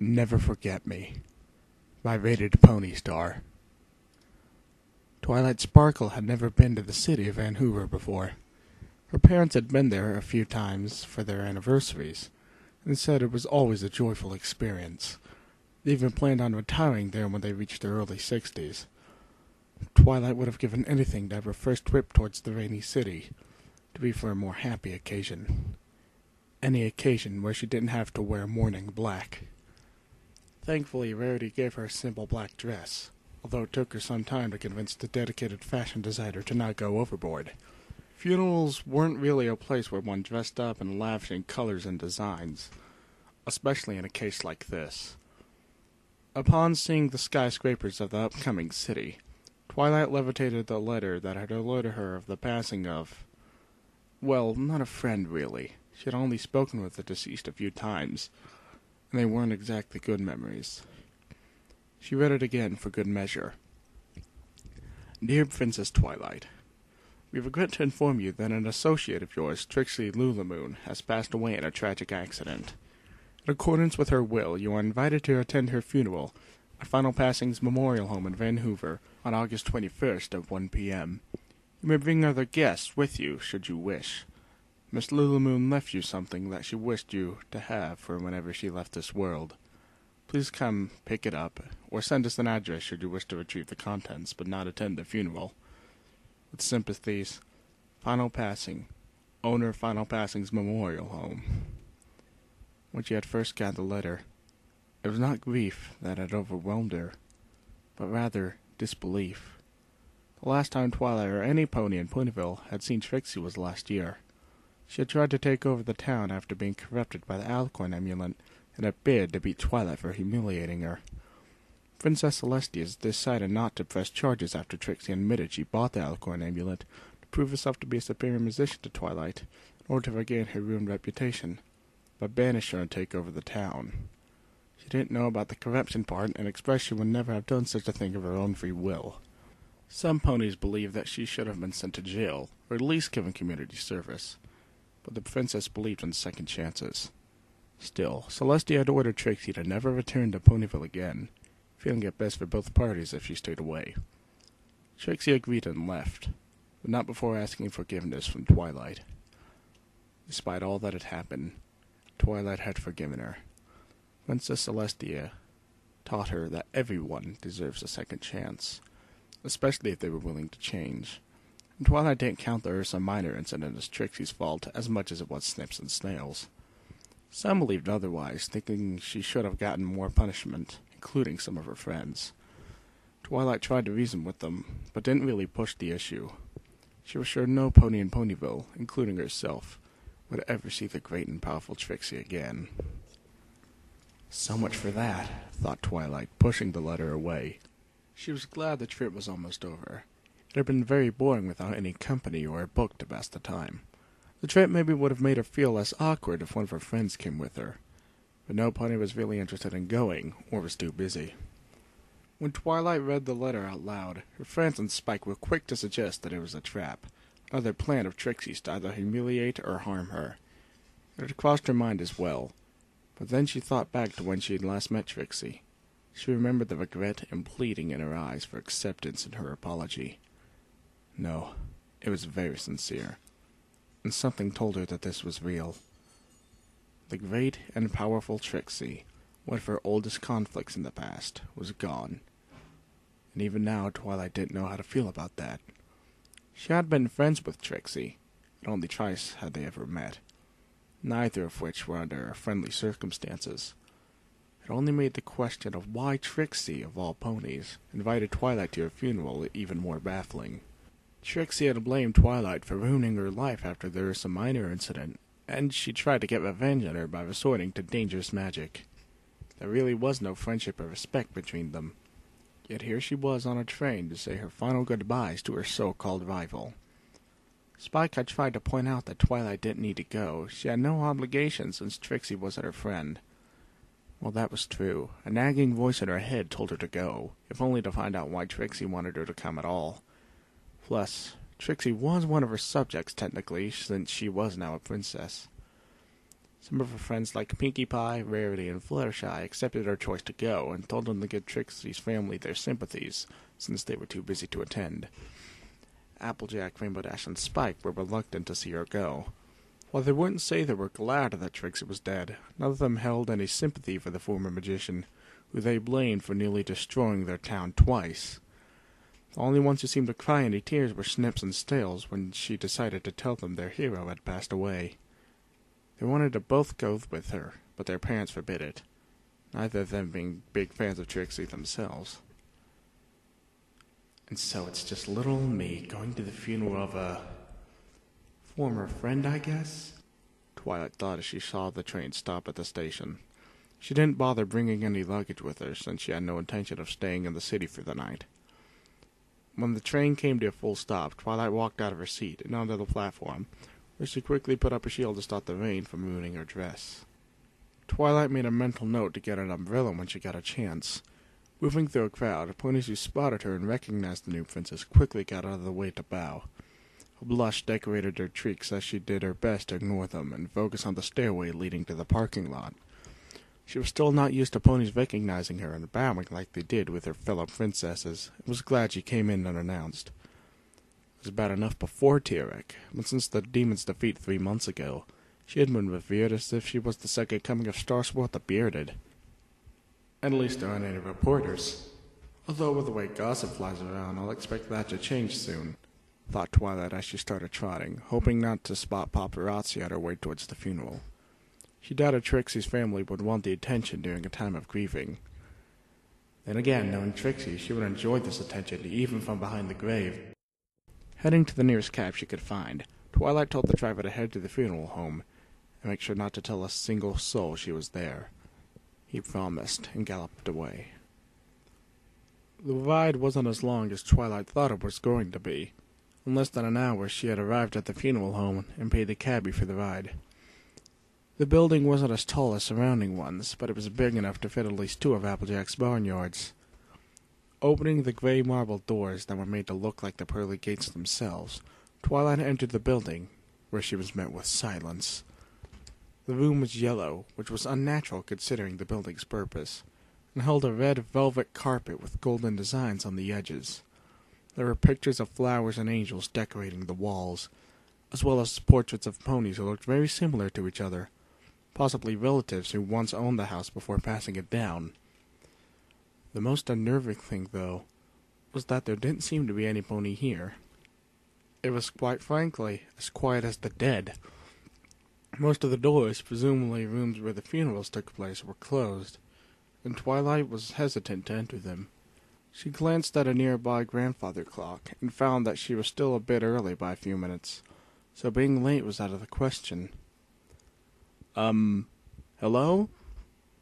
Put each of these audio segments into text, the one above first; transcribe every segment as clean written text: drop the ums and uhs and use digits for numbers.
Never Forget Me by Rated Pony Star. Twilight Sparkle had never been to the city of Hoover before. Her parents had been there a few times for their anniversaries, and said it was always a joyful experience. They even planned on retiring there when they reached their early 60s. Twilight would have given anything to have her first trip towards the rainy city, to be for a more happy occasion. Any occasion where she didn't have to wear mourning black. Thankfully, Rarity gave her a simple black dress, although it took her some time to convince the dedicated fashion designer to not go overboard. Funerals weren't really a place where one dressed up in lavish colors and designs, especially in a case like this. Upon seeing the skyscrapers of the upcoming city, Twilight levitated the letter that had alerted her of the passing of, well, not a friend really. She had only spoken with the deceased a few times, and they weren't exactly good memories. She read it again for good measure. Dear Princess Twilight, we regret to inform you that an associate of yours, Trixie Lulamoon, has passed away in a tragic accident. In accordance with her will, you are invited to attend her funeral at Final Passing's Memorial Home in Van Hoover on August 21st at 1 p.m. You may bring other guests with you, should you wish. Miss Lulamoon left you something that she wished you to have for whenever she left this world. Please come pick it up, or send us an address should you wish to retrieve the contents, but not attend the funeral. With sympathies, Final Passing, owner of Final Passing's Memorial Home. When she had first got the letter, it was not grief that had overwhelmed her, but rather disbelief. The last time Twilight or any pony in Ponyville had seen Trixie was last year. She had tried to take over the town after being corrupted by the Alicorn Amulet in a bid to beat Twilight for humiliating her. Princess Celestia decided not to press charges after Trixie admitted she bought the Alicorn Amulet to prove herself to be a superior musician to Twilight in order to regain her ruined reputation, but banished her and take over the town. She didn't know about the corruption part and expressed she would never have done such a thing of her own free will. Some ponies believed that she should have been sent to jail, or at least given community service, but the princess believed in second chances. Still, Celestia had ordered Trixie to never return to Ponyville again, feeling it best for both parties if she stayed away. Trixie agreed and left, but not before asking forgiveness from Twilight. Despite all that had happened, Twilight had forgiven her. Princess Celestia taught her that everyone deserves a second chance, especially if they were willing to change. And Twilight didn't count the Ursa Minor incident as Trixie's fault as much as it was Snips and Snails. Some believed otherwise, thinking she should have gotten more punishment, including some of her friends. Twilight tried to reason with them, but didn't really push the issue. She was sure no pony in Ponyville, including herself, would ever see the great and powerful Trixie again. So much for that, thought Twilight, pushing the letter away. She was glad the trip was almost over. It had been very boring without any company or a book to pass the time. The trip maybe would have made her feel less awkward if one of her friends came with her, but no pony was really interested in going, or was too busy. When Twilight read the letter out loud, her friends and Spike were quick to suggest that it was a trap, another plan of Trixie's to either humiliate or harm her. It had crossed her mind as well, but then she thought back to when she had last met Trixie. She remembered the regret and pleading in her eyes for acceptance in her apology. No, it was very sincere, and something told her that this was real. The great and powerful Trixie, one of her oldest conflicts in the past, was gone. And even now, Twilight didn't know how to feel about that. She had been friends with Trixie, and only twice had they ever met, neither of which were under friendly circumstances. It only made the question of why Trixie, of all ponies, invited Twilight to her funeral even more baffling. Trixie had blamed Twilight for ruining her life after the Ursa Minor incident, and she tried to get revenge on her by resorting to dangerous magic. There really was no friendship or respect between them, yet here she was on a train to say her final goodbyes to her so-called rival. Spike had tried to point out that Twilight didn't need to go. She had no obligation since Trixie wasn't her friend. Well, that was true. A nagging voice in her head told her to go, if only to find out why Trixie wanted her to come at all. Plus, Trixie was one of her subjects technically, since she was now a princess. Some of her friends like Pinkie Pie, Rarity, and Fluttershy accepted her choice to go and told them to give Trixie's family their sympathies, since they were too busy to attend. Applejack, Rainbow Dash, and Spike were reluctant to see her go. While they wouldn't say they were glad that Trixie was dead, none of them held any sympathy for the former magician, who they blamed for nearly destroying their town twice. The only ones who seemed to cry any tears were Snips and Stales when she decided to tell them their hero had passed away. They wanted to both go with her, but their parents forbid it, neither of them being big fans of Trixie themselves. And so it's just little old me going to the funeral of a former friend, I guess? Twilight thought as she saw the train stop at the station. She didn't bother bringing any luggage with her, since she had no intention of staying in the city for the night. When the train came to a full stop, Twilight walked out of her seat and onto the platform, where she quickly put up a shield to stop the rain from ruining her dress. Twilight made a mental note to get an umbrella when she got a chance. Moving through a crowd, ponies who spotted her and recognized the new princess quickly got out of the way to bow. A blush decorated her cheeks as she did her best to ignore them and focus on the stairway leading to the parking lot. She was still not used to ponies recognizing her and bowing like they did with her fellow princesses, and was glad she came in unannounced. It was bad enough before Tirek, but since the demon's defeat 3 months ago, she had been revered as if she was the second coming of Starsworth the Bearded. At least there aren't any reporters. Although with the way gossip flies around, I'll expect that to change soon, thought Twilight as she started trotting, hoping not to spot paparazzi at her way towards the funeral. She doubted Trixie's family would want the attention during a time of grieving. Then again, knowing Trixie, she would enjoy this attention even from behind the grave. Heading to the nearest cab she could find, Twilight told the driver to head to the funeral home and make sure not to tell a single soul she was there. He promised and galloped away. The ride wasn't as long as Twilight thought it was going to be. In less than an hour she had arrived at the funeral home and paid the cabbie for the ride. The building wasn't as tall as surrounding ones, but it was big enough to fit at least 2 of Applejack's barnyards. Opening the gray marble doors that were made to look like the pearly gates themselves, Twilight entered the building, where she was met with silence. The room was yellow, which was unnatural considering the building's purpose, and held a red velvet carpet with golden designs on the edges. There were pictures of flowers and angels decorating the walls, as well as portraits of ponies who looked very similar to each other, possibly relatives who once owned the house before passing it down. The most unnerving thing, though, was that there didn't seem to be any pony here. It was, quite frankly, as quiet as the dead. Most of the doors, presumably rooms where the funerals took place, were closed, and Twilight was hesitant to enter them. She glanced at a nearby grandfather clock and found that she was still a bit early by a few minutes, so being late was out of the question. Hello?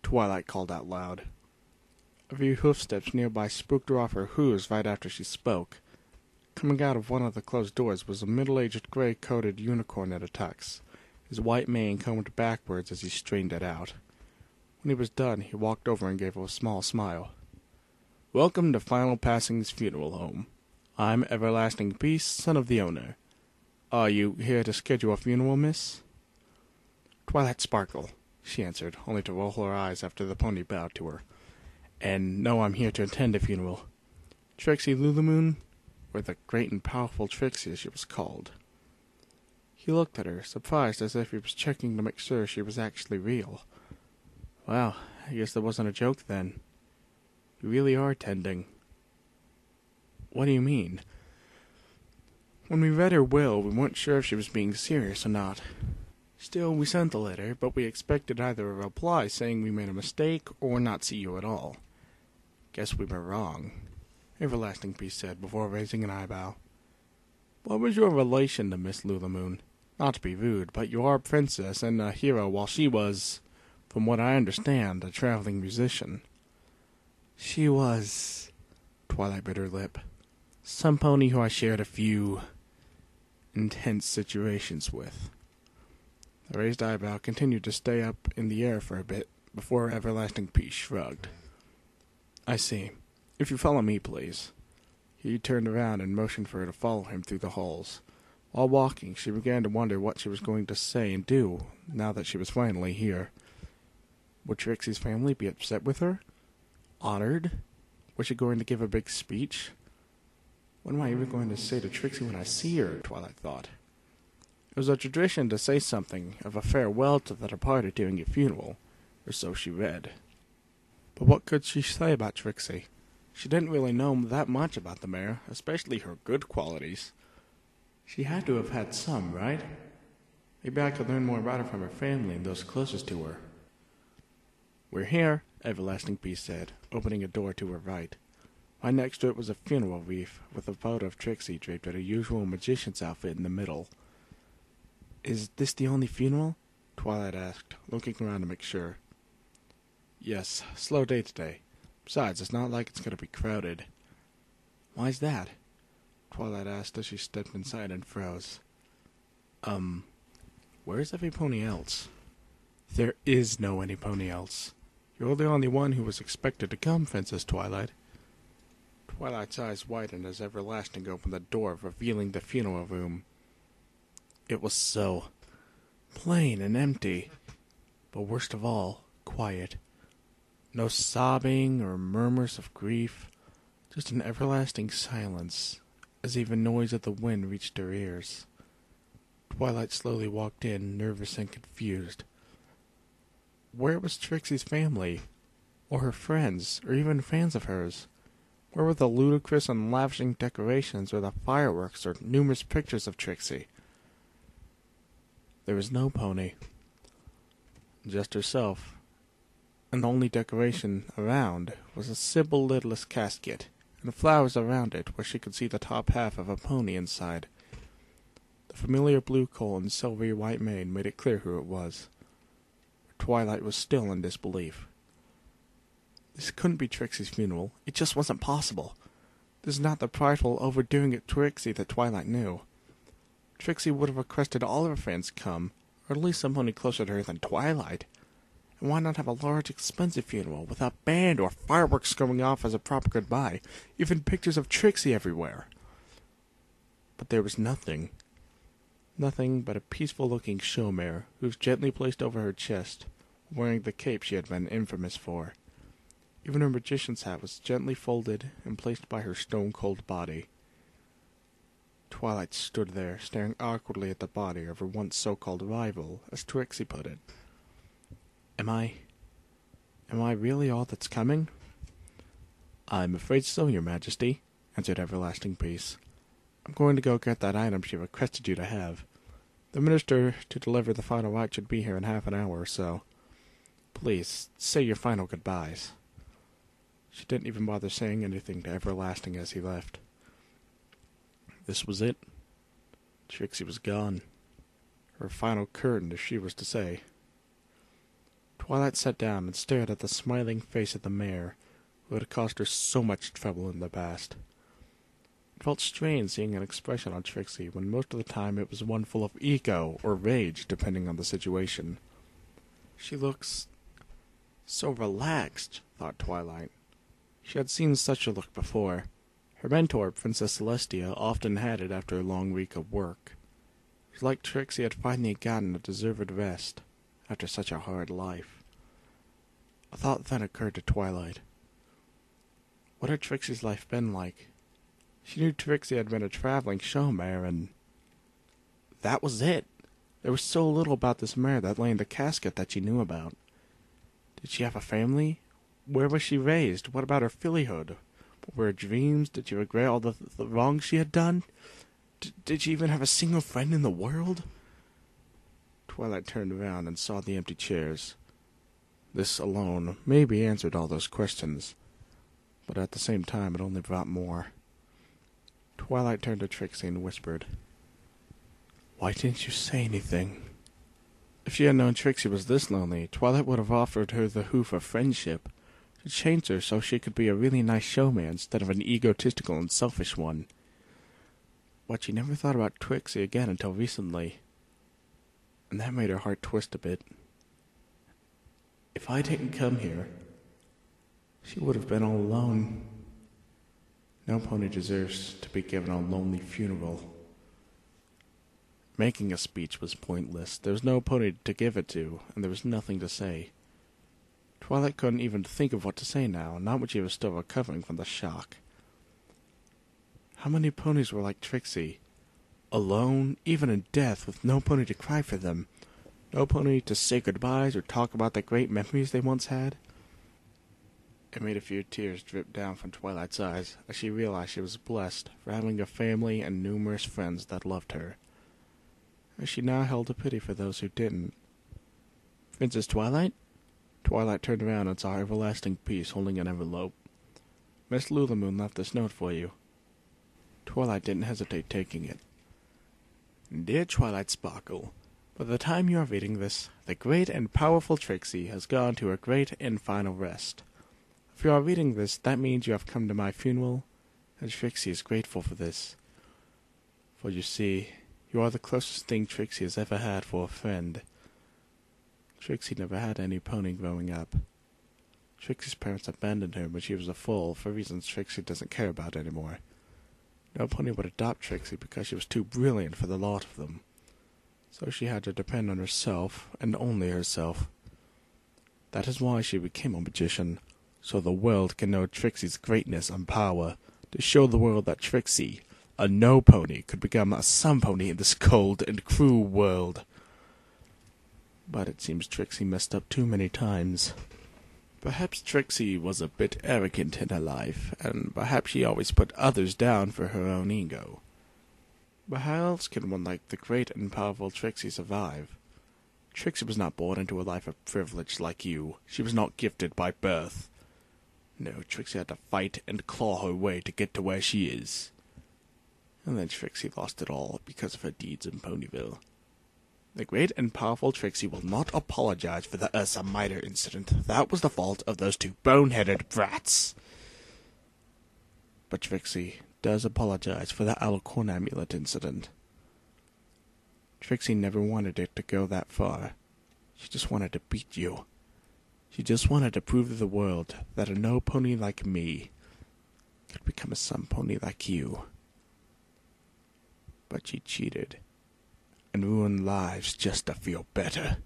Twilight called out loud. A few hoofsteps nearby spooked her off her hooves right after she spoke. Coming out of one of the closed doors was a middle-aged gray-coated unicorn at a tux, his white mane combed backwards as he straightened it out. When he was done, he walked over and gave her a small smile. "Welcome to Final Passing's funeral home. I'm Everlasting Peace, son of the owner. Are you here to schedule a funeral, miss?" "Twilight Sparkle," she answered, only to roll her eyes after the pony bowed to her. "And no, I'm here to attend a funeral. Trixie Lulumoon, or the great and powerful Trixie as she was called." He looked at her, surprised as if he was checking to make sure she was actually real. "Well, I guess that wasn't a joke then. You really are attending." "What do you mean?" "When we read her will, we weren't sure if she was being serious or not. Still, we sent the letter, but we expected either a reply saying we made a mistake or not see you at all. Guess we were wrong," Everlasting Peace said before raising an eyebrow. "What was your relation to Miss Lulumoon? Not to be rude, but you are a princess and a hero while she was, from what I understand, a traveling musician." "She was," Twilight bit her lip, "some pony who I shared a few intense situations with." The raised eyebrow continued to stay up in the air for a bit before Everlasting Peace shrugged. "I see. If you follow me, please." He turned around and motioned for her to follow him through the halls. While walking, she began to wonder what she was going to say and do now that she was finally here. Would Trixie's family be upset with her? Honored? Was she going to give a big speech? What am I even going to say to Trixie when I see her? Twilight thought. It was a tradition to say something of a farewell to the departed during a funeral, or so she read. But what could she say about Trixie? She didn't really know that much about the mare, especially her good qualities. She had to have had some, right? Maybe I could learn more about her from her family and those closest to her. We're here, Everlasting Peace said, opening a door to her right. Right next to it was a funeral wreath, with a photo of Trixie draped in her usual magician's outfit in the middle. Is this the only funeral? Twilight asked, looking around to make sure. Yes, slow day today. Besides, it's not like it's going to be crowded. Why's that? Twilight asked as she stepped inside and froze. Where's every pony else? There is no any pony else. You're the only one who was expected to come, Princess Twilight. Twilight's eyes widened as Everlasting opened the door, revealing the funeral room. It was so plain and empty, but worst of all, quiet. No sobbing or murmurs of grief, just an everlasting silence, as even noise of the wind reached her ears. Twilight slowly walked in, nervous and confused. Where was Trixie's family? Or her friends, or even fans of hers? Where were the ludicrous and lavishing decorations, or the fireworks, or numerous pictures of Trixie? There was no pony. Just herself. And the only decoration around was a simple lidless casket, and flowers around it where she could see the top half of a pony inside. The familiar blue coal and silvery white mane made it clear who it was. Twilight was still in disbelief. This couldn't be Trixie's funeral. It just wasn't possible. This is not the prideful, overdoing it Trixie that Twilight knew. Trixie would have requested all of her fans come, or at least somebody closer to her than Twilight. And why not have a large, expensive funeral with a band or fireworks going off as a proper goodbye, even pictures of Trixie everywhere? But there was nothing. Nothing but a peaceful-looking show mare, who was gently placed over her chest, wearing the cape she had been infamous for. Even her magician's hat was gently folded and placed by her stone-cold body. Twilight stood there, staring awkwardly at the body of her once so-called rival, as Trixie put it. Am I really all that's coming? I'm afraid so, Your Majesty, answered Everlasting Peace. I'm going to go get that item she requested you to have. The minister to deliver the final rite should be here in half an hour or so. Please, say your final goodbyes. She didn't even bother saying anything to Everlasting as he left. This was it. Trixie was gone. Her final curtain, as she was to say. Twilight sat down and stared at the smiling face of the mare, who had caused her so much trouble in the past. It felt strange seeing an expression on Trixie when most of the time it was one full of ego or rage, depending on the situation. She looks so relaxed, thought Twilight. She had seen such a look before. Her mentor, Princess Celestia, often had it after a long week of work. It was like Trixie had finally gotten a deserved rest after such a hard life. A thought then occurred to Twilight. What had Trixie's life been like? She knew Trixie had been a traveling show mare, and that was it. There was so little about this mare that lay in the casket that she knew about. Did she have a family? Where was she raised? What about her fillyhood? What were her dreams? Did she regret all the wrongs she had done? Did she even have a single friend in the world? Twilight turned around and saw the empty chairs. This alone maybe answered all those questions, but at the same time it only brought more. Twilight turned to Trixie and whispered, "Why didn't you say anything?" If she had known Trixie was this lonely, Twilight would have offered her the Hoover friendship, to change her so she could be a really nice showman instead of an egotistical and selfish one. But she never thought about Trixie again until recently, and that made her heart twist a bit. If I didn't come here, she would have been all alone. No pony deserves to be given a lonely funeral. Making a speech was pointless. There was no pony to give it to, and there was nothing to say. Twilight couldn't even think of what to say now, not when she was still recovering from the shock. How many ponies were like Trixie? Alone, even in death, with no pony to cry for them. No pony to say goodbyes or talk about the great memories they once had. It made a few tears drip down from Twilight's eyes as she realized she was blessed for having a family and numerous friends that loved her. As she now held a pity for those who didn't. Princess Twilight? Twilight turned around and saw Everlasting Peace holding an envelope. Miss Lulamoon left this note for you. Twilight didn't hesitate taking it. Dear Twilight Sparkle, by the time you are reading this, the great and powerful Trixie has gone to her great and final rest. If you are reading this, that means you have come to my funeral, and Trixie is grateful for this. For you see, you are the closest thing Trixie has ever had for a friend. Trixie never had any pony growing up. Trixie's parents abandoned her when she was a foal for reasons Trixie doesn't care about anymore. No pony would adopt Trixie because she was too brilliant for the lot of them. So she had to depend on herself, and only herself. That is why she became a magician, so the world can know Trixie's greatness and power, to show the world that Trixie, a no pony, could become a some pony in this cold and cruel world. But it seems Trixie messed up too many times. Perhaps Trixie was a bit arrogant in her life, and perhaps she always put others down for her own ego. But how else can one like the great and powerful Trixie survive? Trixie was not born into a life of privilege like you. She was not gifted by birth. No, Trixie had to fight and claw her way to get to where she is. And then Trixie lost it all because of her deeds in Ponyville. The great and powerful Trixie will not apologize for the Ursa Miter incident. That was the fault of those two bone-headed brats. But Trixie does apologize for the Alicorn Amulet incident. Trixie never wanted it to go that far. She just wanted to beat you. She just wanted to prove to the world that a no pony like me could become a some pony like you. But she cheated and ruined lives just to feel better.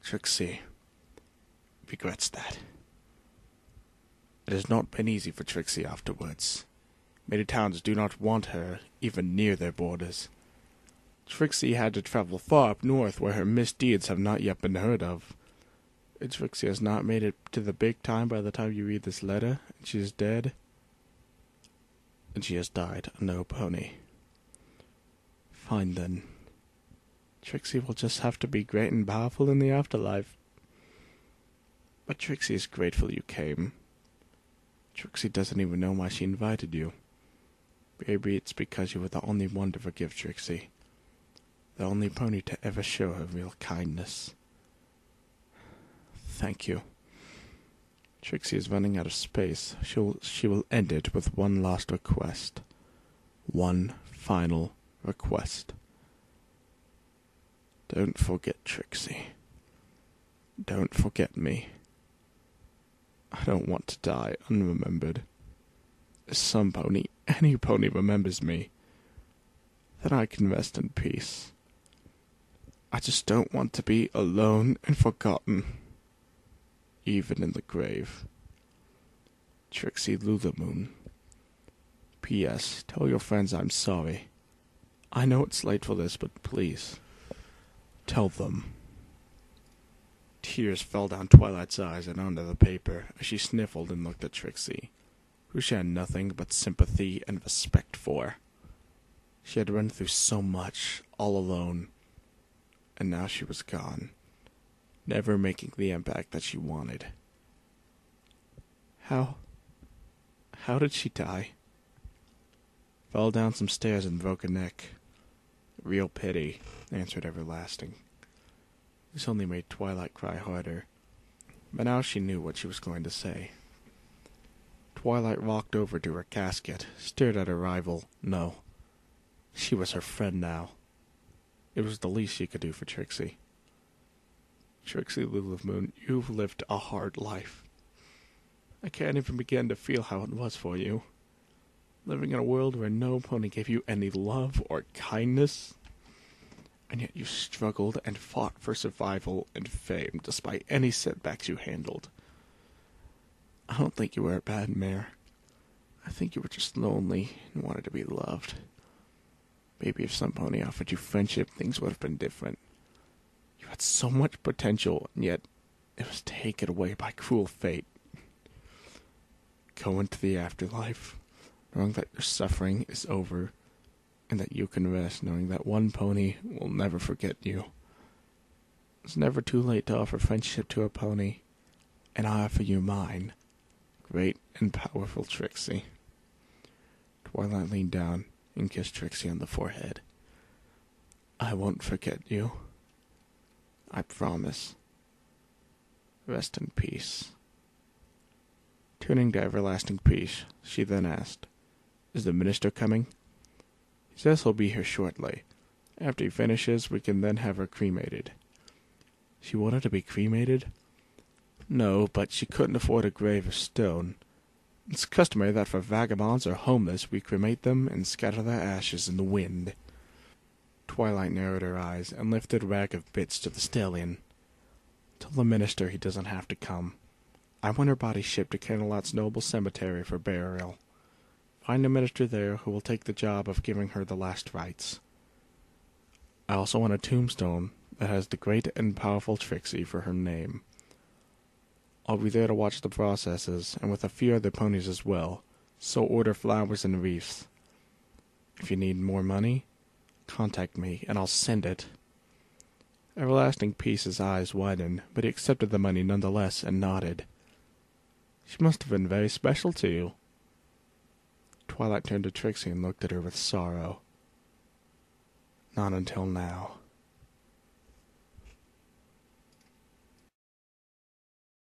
Trixie regrets that. It has not been easy for Trixie afterwards. Many towns do not want her even near their borders. Trixie had to travel far up north where her misdeeds have not yet been heard of. Trixie has not made it to the big time by the time you read this letter, and she is dead. And she has died a no pony. Fine then. Trixie will just have to be great and powerful in the afterlife. But Trixie is grateful you came. Trixie doesn't even know why she invited you. Maybe it's because you were the only one to forgive Trixie. The only pony to ever show her real kindness. Thank you. Trixie is running out of space. She will end it with one last request. One final request. Don't forget Trixie. Don't forget me. I don't want to die unremembered. If some pony, any pony remembers me, then I can rest in peace. I just don't want to be alone and forgotten, even in the grave. Trixie Lulamoon. P.S. Tell your friends I'm sorry. I know it's late for this, but please, tell them. Tears fell down Twilight's eyes and onto the paper as she sniffled and looked at Trixie, who she had nothing but sympathy and respect for. She had run through so much, all alone, and now she was gone, never making the impact that she wanted. How did she die? Fell down some stairs and broke a neck. Real pity, answered Everlasting. This only made Twilight cry harder, but now she knew what she was going to say. Twilight walked over to her casket, stared at her rival. No, she was her friend now. It was the least she could do for Trixie. Trixie Lulamoon, you've lived a hard life. I can't even begin to feel how it was for you. Living in a world where no pony gave you any love or kindness. and yet you struggled and fought for survival and fame despite any setbacks you handled. I don't think you were a bad mare. I think you were just lonely and wanted to be loved. Maybe if some pony offered you friendship, things would have been different. You had so much potential, and yet it was taken away by cruel fate. Go into the afterlife, knowing that your suffering is over, and that you can rest knowing that one pony will never forget you. It's never too late to offer friendship to a pony, and I offer you mine, great and powerful Trixie. Twilight leaned down and kissed Trixie on the forehead. I won't forget you. I promise. Rest in peace. Turning to Everlasting Peace, she then asked, Is the minister coming? He says he'll be here shortly. After he finishes, we can then have her cremated. She wanted to be cremated? No, but she couldn't afford a grave or stone. It's customary that for vagabonds or homeless we cremate them and scatter their ashes in the wind. Twilight narrowed her eyes and lifted a rag of bits to the stallion. Tell the minister he doesn't have to come. I want her body shipped to Canterlot's noble cemetery for burial. Find a minister there who will take the job of giving her the last rites. I also want a tombstone that has the great and powerful Trixie for her name. I'll be there to watch the processes, and with a few other ponies as well, so order flowers and wreaths. If you need more money, contact me, and I'll send it. Everlasting Peace's eyes widened, but he accepted the money nonetheless and nodded. She must have been very special to you. Twilight turned to Trixie and looked at her with sorrow. Not until now.